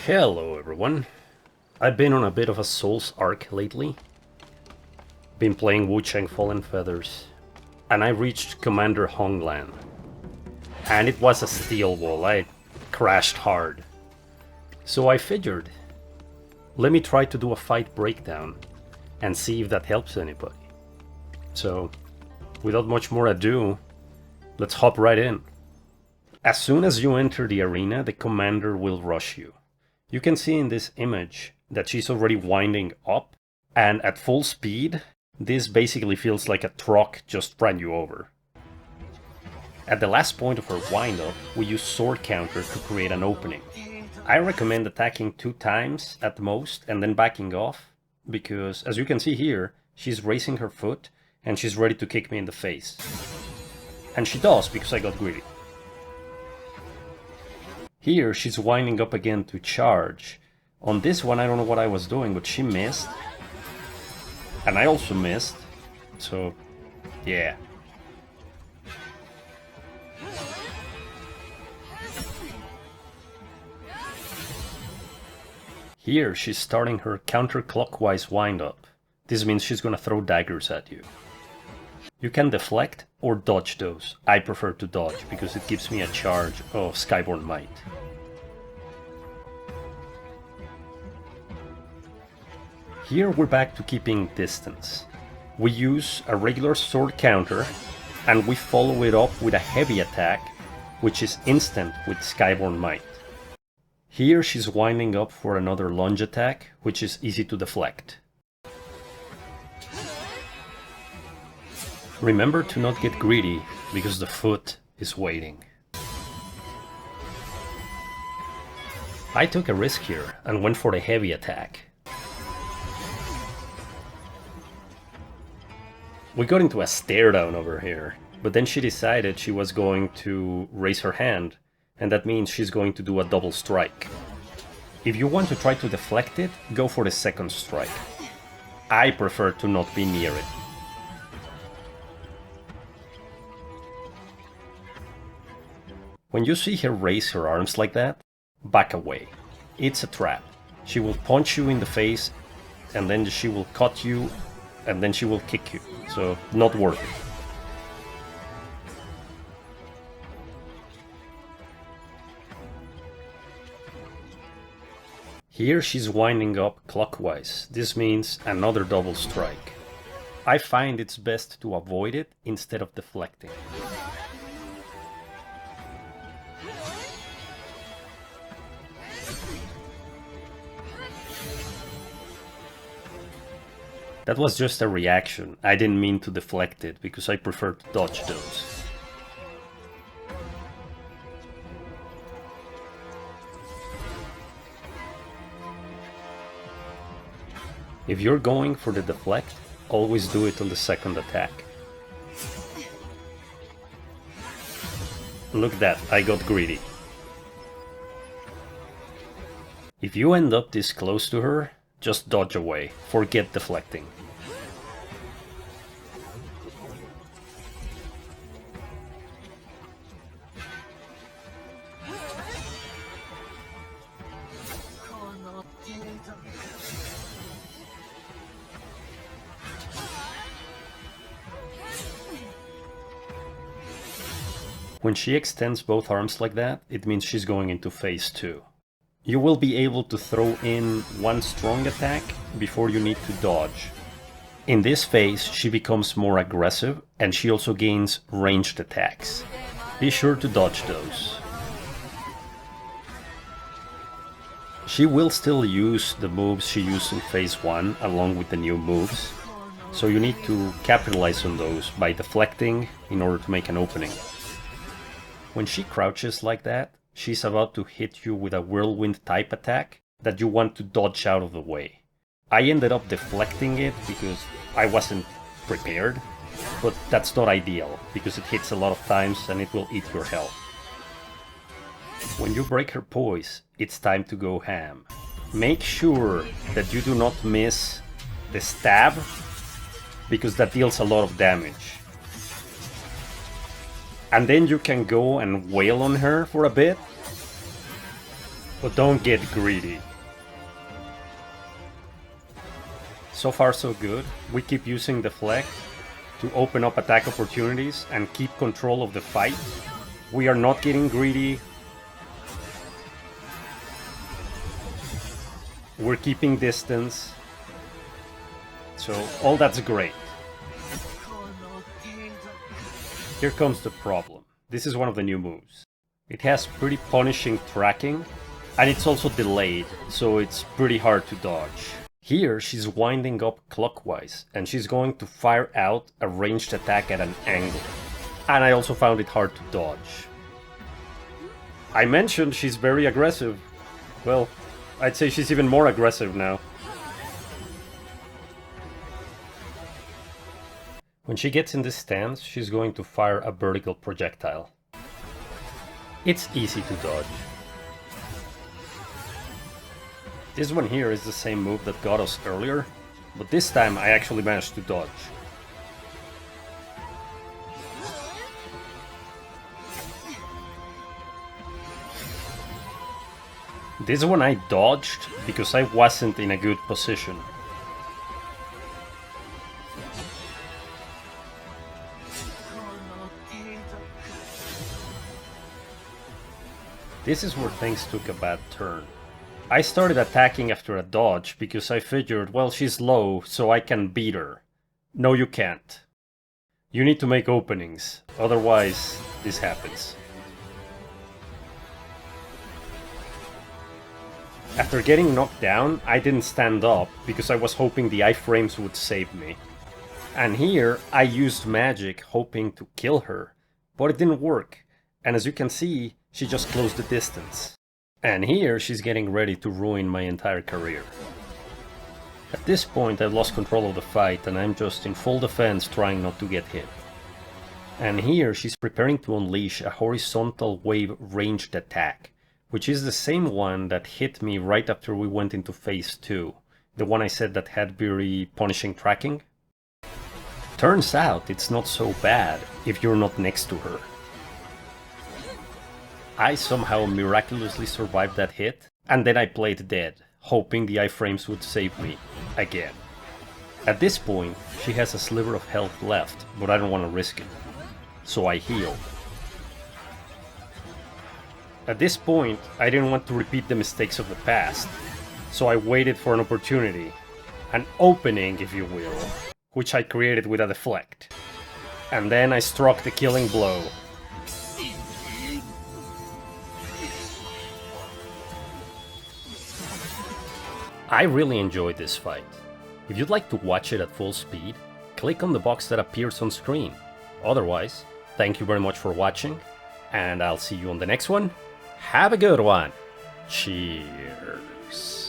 Hello everyone. I've been on a bit of a Souls arc lately. Been playing Wuchang Fallen Feathers. And I reached Commander Honglan. And it was a steel wall. I crashed hard. So I figured, let me try to do a fight breakdown and see if that helps anybody. So, without much more ado, let's hop right in. As soon as you enter the arena, the commander will rush you. You can see in this image that she's already winding up, and at full speed, this basically feels like a truck just ran you over. At the last point of her wind-up, we use sword counter to create an opening. I recommend attacking 2 times at most and then backing off, because as you can see here, she's raising her foot and she's ready to kick me in the face. And she does, because I got greedy. Here she's winding up again to charge. On this one I don't know what I was doing, but she missed. And I also missed. So, yeah. Here she's starting her counterclockwise wind-up. This means she's gonna throw daggers at you. You can deflect or dodge those. I prefer to dodge because it gives me a charge of Skyborn Might. Here we're back to keeping distance. We use a regular sword counter and we follow it up with a heavy attack, which is instant with Skyborn Might. Here she's winding up for another lunge attack, which is easy to deflect. Remember to not get greedy, because the foot is waiting. I took a risk here and went for the heavy attack. We got into a stare down over here, but then she decided she was going to raise her hand, and that means she's going to do a double strike. If you want to try to deflect it, go for the second strike. I prefer to not be near it. When you see her raise her arms like that, back away. It's a trap. She will punch you in the face, and then she will cut you, and then she will kick you. So, not worth it. Here she's winding up clockwise. This means another double strike. I find it's best to avoid it instead of deflecting. That was just a reaction. I didn't mean to deflect it, because I prefer to dodge those. If you're going for the deflect, always do it on the second attack. Look at that, I got greedy. If you end up this close to her, just dodge away. Forget deflecting. When she extends both arms like that, it means she's going into phase 2. You will be able to throw in one strong attack before you need to dodge. In this phase, she becomes more aggressive and she also gains ranged attacks. Be sure to dodge those. She will still use the moves she used in phase 1 along with the new moves, so you need to capitalize on those by deflecting in order to make an opening. When she crouches like that, she's about to hit you with a whirlwind type attack that you want to dodge out of the way. I ended up deflecting it because I wasn't prepared, but that's not ideal because it hits a lot of times and it will eat your health. When you break her poise, it's time to go ham. Make sure that you do not miss the stab, because that deals a lot of damage. And then you can go and wail on her for a bit. But don't get greedy. So far so good. We keep using deflect to open up attack opportunities and keep control of the fight. We are not getting greedy. We're keeping distance. So all that's great. Here comes the problem. This is one of the new moves. It has pretty punishing tracking, and it's also delayed, so it's pretty hard to dodge. Here, she's winding up clockwise, and she's going to fire out a ranged attack at an angle. And I also found it hard to dodge. I mentioned she's very aggressive. Well, I'd say she's even more aggressive now. When she gets in this stance, she's going to fire a vertical projectile. It's easy to dodge. This one here is the same move that got us earlier, but this time I actually managed to dodge. This one I dodged because I wasn't in a good position. This is where things took a bad turn. I started attacking after a dodge because I figured, well, she's low, so I can beat her. No, you can't. You need to make openings, otherwise this happens. After getting knocked down, I didn't stand up because I was hoping the iframes would save me. And here, I used magic hoping to kill her, but it didn't work, and as you can see, she just closed the distance. And here, she's getting ready to ruin my entire career. At this point, I've lost control of the fight and I'm just in full defense trying not to get hit. And here, she's preparing to unleash a horizontal wave ranged attack, which is the same one that hit me right after we went into phase 2, the one I said that had very punishing tracking. Turns out it's not so bad if you're not next to her. I somehow miraculously survived that hit, and then I played dead, hoping the iframes would save me, again. At this point, she has a sliver of health left, but I don't want to risk it. So I heal. At this point, I didn't want to repeat the mistakes of the past, so I waited for an opportunity, an opening if you will, which I created with a deflect. And then I struck the killing blow. I really enjoyed this fight. If you'd like to watch it at full speed, click on the box that appears on screen. Otherwise, thank you very much for watching, and I'll see you on the next one. Have a good one. Cheers.